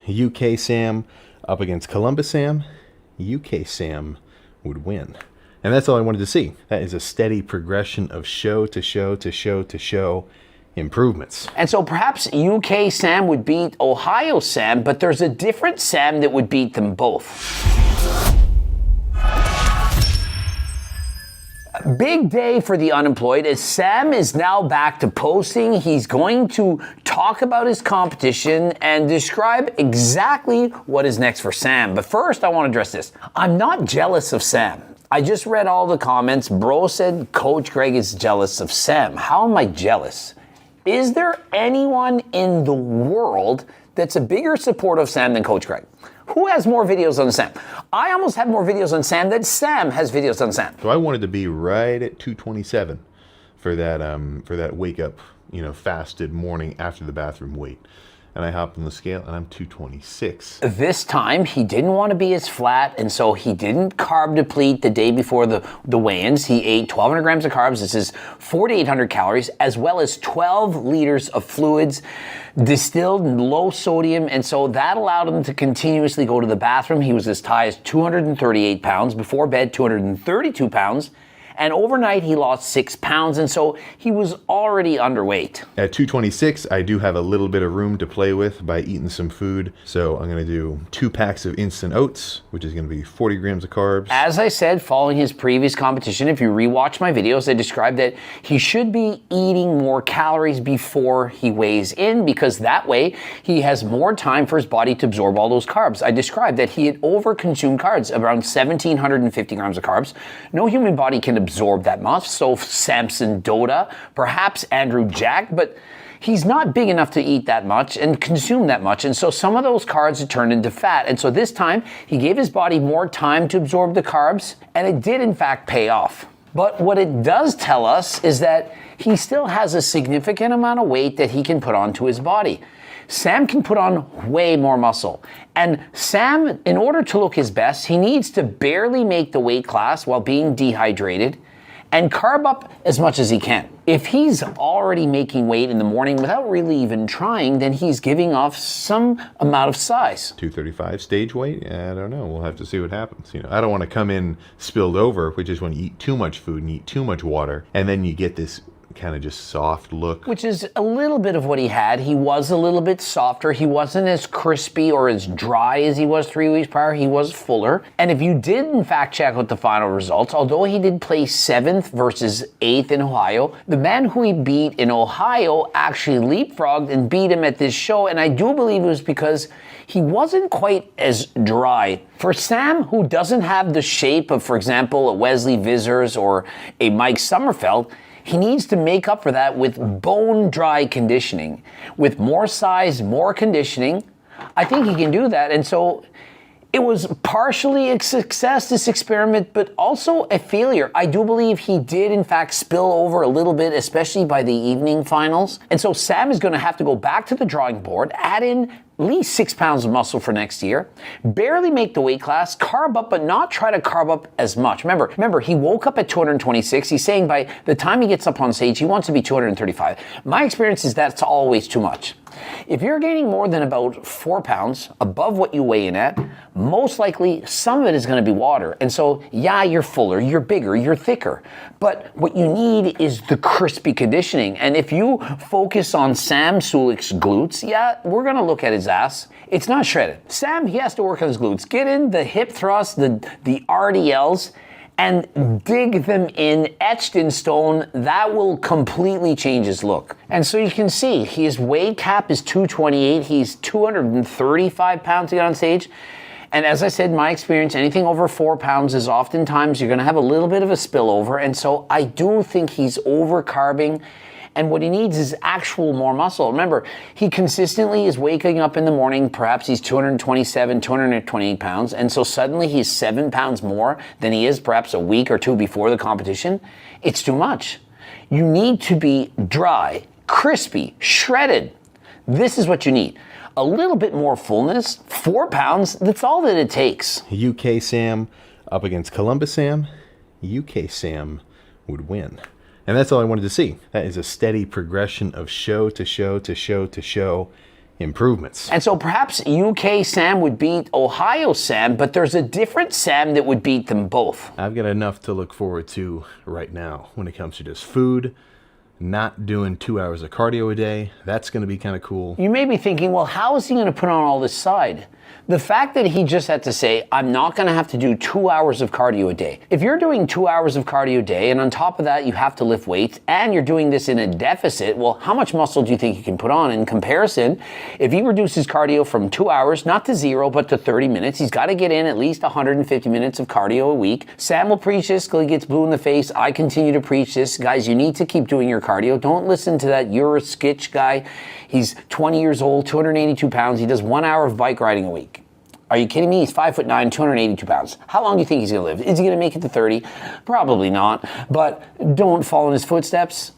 UK Sam up against Columbus Sam, UK Sam would win. And that's all I wanted to see. That is a steady progression of show to show to show to show improvements. And so perhaps UK Sam would beat Ohio Sam, but there's a different Sam that would beat them both. Big day for the unemployed as Sam is now back to posting. He's going to talk about his competition and describe exactly what is next for Sam. But first, I want to address this. I'm not jealous of Sam. I just read all the comments. Bro said Coach Greg is jealous of Sam. How am I jealous? Is there anyone in the world that's a bigger supporter of Sam than Coach Greg? Who has more videos on Sam? I almost have more videos on Sam than Sam has videos on Sam. So I wanted to be right at 227 for that wake up, fasted morning after the bathroom weight. And I hopped on the scale and I'm 226. This time he didn't want to be as flat, and so he didn't carb deplete the day before the weigh-ins. He ate 1,200 grams of carbs. This is 4,800 calories, as well as 12 liters of fluids, distilled and low sodium, and so that allowed him to continuously go to the bathroom. He was as high as 238 pounds. Before bed, 232 pounds. And overnight, he lost 6 pounds, and so he was already underweight. At 226, I do have a little bit of room to play with by eating some food. So I'm going to do 2 packs of instant oats, which is going to be 40 grams of carbs. As I said, following his previous competition, if you rewatch my videos, I described that he should be eating more calories before he weighs in, because that way he has more time for his body to absorb all those carbs. I described that he had overconsumed carbs, around 1,750 grams of carbs. No human body can absorb that much, so Samson Dota, perhaps Andrew Jack, but he's not big enough to eat that much and consume that much, and so some of those carbs had turned into fat, and so this time he gave his body more time to absorb the carbs, and it did in fact pay off. But what it does tell us is that he still has a significant amount of weight that he can put onto his body. Sam can put on way more muscle. And Sam, in order to look his best, he needs to barely make the weight class while being dehydrated and carb up as much as he can. If he's already making weight in the morning without really even trying, then he's giving off some amount of size. 235 stage weight? I don't know. We'll have to see what happens. I don't want to come in spilled over, which is when you eat too much food and eat too much water, and then you get this kind of just soft look. Which is a little bit of what he had. He was a little bit softer. He wasn't as crispy or as dry as he was 3 weeks prior. He was fuller. And if you did in fact check out the final results, although he did place 7th versus 8th in Ohio, the man who he beat in Ohio actually leapfrogged and beat him at this show. And I do believe it was because he wasn't quite as dry. For Sam, who doesn't have the shape of, for example, a Wesley Vissers or a Mike Sommerfeld, he needs to make up for that with bone-dry conditioning. With more size, more conditioning, I think he can do that. And so it was partially a success, this experiment, but also a failure. I do believe he did, in fact, spill over a little bit, especially by the evening finals. And so Sam is going to have to go back to the drawing board, add in at least 6 pounds of muscle for next year, barely make the weight class, carb up, but not try to carb up as much. Remember, he woke up at 226. He's saying by the time he gets up on stage, he wants to be 235. My experience is that's always too much. If you're gaining more than about 4 pounds above what you weigh in at, most likely some of it is going to be water. And so, yeah, you're fuller, you're bigger, you're thicker. But what you need is the crispy conditioning. And if you focus on Sam Sulek's glutes, yeah, we're going to look at his ass. It's not shredded. Sam, he has to work on his glutes. Get in the hip thrust, the RDLs, and dig them in, etched in stone. That will completely change his look. And so you can see his weight cap is 228. He's 235 pounds to get on stage. And as I said, my experience, anything over 4 pounds is oftentimes you're going to have a little bit of a spillover. And so I do think he's over-carbing. And what he needs is actual more muscle. Remember, he consistently is waking up in the morning, perhaps he's 227, 228 pounds, and so suddenly he's 7 pounds more than he is perhaps a week or two before the competition. It's too much. You need to be dry, crispy, shredded. This is what you need. A little bit more fullness, 4 pounds, that's all that it takes. UK Sam up against Columbus Sam, UK Sam would win. And that's all I wanted to see. That is a steady progression of show to show to show to show improvements. And so perhaps UK Sam would beat Ohio Sam, but there's a different Sam that would beat them both. I've got enough to look forward to right now when it comes to just food, not doing 2 hours of cardio a day. That's going to be kind of cool. You may be thinking, well, how is he going to put on all this side? The fact that he just had to say, I'm not going to have to do 2 hours of cardio a day. If you're doing 2 hours of cardio a day, and on top of that, you have to lift weights, and you're doing this in a deficit, well, how much muscle do you think you can put on? In comparison, if he reduces cardio from 2 hours, not to 0, but to 30 minutes, he's got to get in at least 150 minutes of cardio a week. Sam will preach this till he gets blue in the face. I continue to preach this. Guys, you need to keep doing your cardio. Don't listen to that you're a skitch guy. He's 20 years old, 282 pounds. He does 1 hour of bike riding a week. Are you kidding me? He's 5'9", 282 pounds. How long do you think he's going to live? Is he going to make it to 30? Probably not. But don't follow in his footsteps.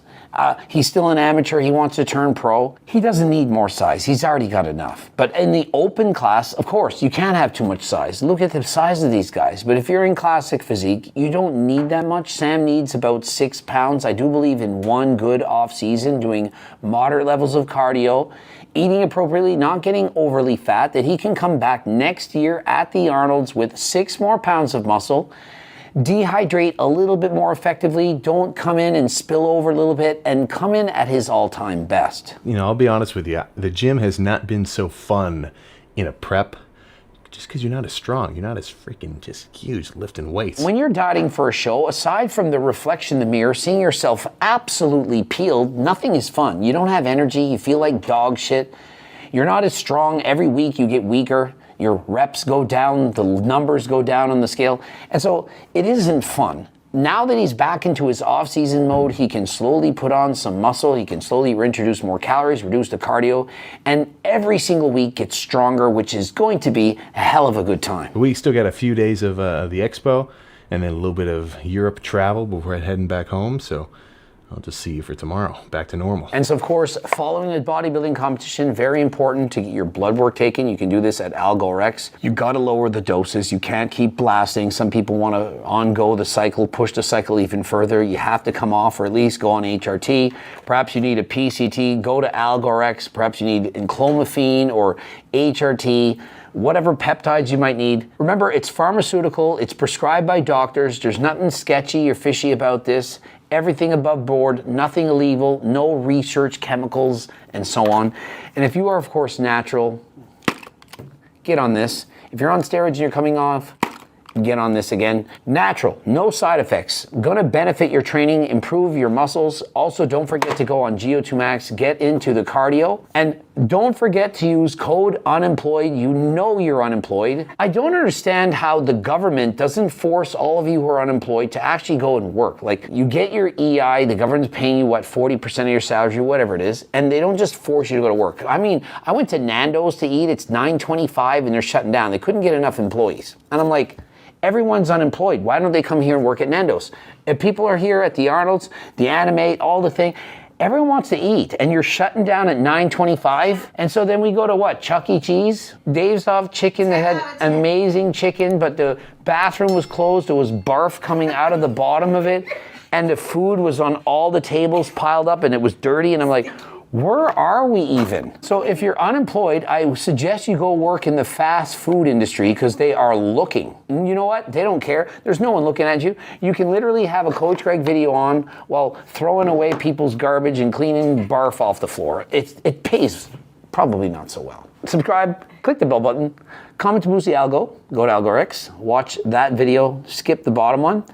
He's still an amateur. He wants to turn pro. He doesn't need more size. He's already got enough. But in the open class, of course, you can't have too much size. Look at the size of these guys. But if you're in classic physique, you don't need that much. Sam needs about 6 pounds. I do believe in one good off season, doing moderate levels of cardio, eating appropriately, not getting overly fat, that he can come back next year at the Arnold's with 6 more pounds of muscle, dehydrate a little bit more effectively, don't come in and spill over a little bit, and come in at his all-time best. You know, I'll be honest with you. The gym has not been so fun in a prep just because you're not as strong. You're not as freaking just huge lifting weights. When you're dieting for a show, aside from the reflection in the mirror, seeing yourself absolutely peeled, nothing is fun. You don't have energy. You feel like dog shit. You're not as strong. Every week you get weaker. Your reps go down. The numbers go down on the scale. And so it isn't fun. Now that he's back into his off-season mode, he can slowly put on some muscle. He can slowly reintroduce more calories, reduce the cardio, and every single week gets stronger, which is going to be a hell of a good time. We still got a few days of the expo and then a little bit of Europe travel before heading back home. So I'll just see you for tomorrow. Back to normal. And so, of course, following a bodybuilding competition, very important to get your blood work taken. You can do this at AlgoRx. You got to lower the doses. You can't keep blasting. Some people want to on-go the cycle, push the cycle even further. You have to come off or at least go on HRT. Perhaps you need a PCT. Go to AlgoRx. Perhaps you need enclomiphene or HRT. Whatever peptides you might need. Remember, it's pharmaceutical. It's prescribed by doctors. There's nothing sketchy or fishy about this. Everything above board, nothing illegal, no research, chemicals, and so on. And if you are, of course, natural, get on this. If you're on steroids and you're coming off, get on this again. Natural, no side effects. Gonna benefit your training, improve your muscles. Also, don't forget to go on GO2 Max, get into the cardio. And don't forget to use code UNEMPLOYED. You know you're unemployed. I don't understand how the government doesn't force all of you who are unemployed to actually go and work. Like, you get your EI, the government's paying you, 40% of your salary, whatever it is, and they don't just force you to go to work. I mean, I went to Nando's to eat, it's $9.25 and they're shutting down. They couldn't get enough employees. And I'm like, everyone's unemployed. Why don't they come here and work at Nando's? If people are here at the Arnold's, the Animate, all the thing, everyone wants to eat, and you're shutting down at $9.25. And so then we go to what? Chuck E. Cheese? Dave's Off Chicken that had amazing chicken, but the bathroom was closed. There was barf coming out of the bottom of it, and the food was on all the tables piled up, and it was dirty. And I'm like, where are we even? So if you're unemployed, I suggest you go work in the fast food industry because they are looking. And you know what? They don't care. There's no one looking at you. You can literally have a Coach Greg video on while throwing away people's garbage and cleaning barf off the floor. It pays probably not so well. Subscribe, click the bell button, comment to boost the algo, go to AlgoRx, watch that video, skip the bottom one.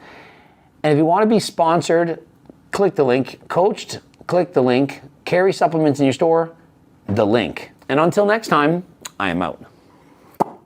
And if you want to be sponsored, click the link. Coached, click the link. Carry supplements in your store, the link. And until next time, I am out.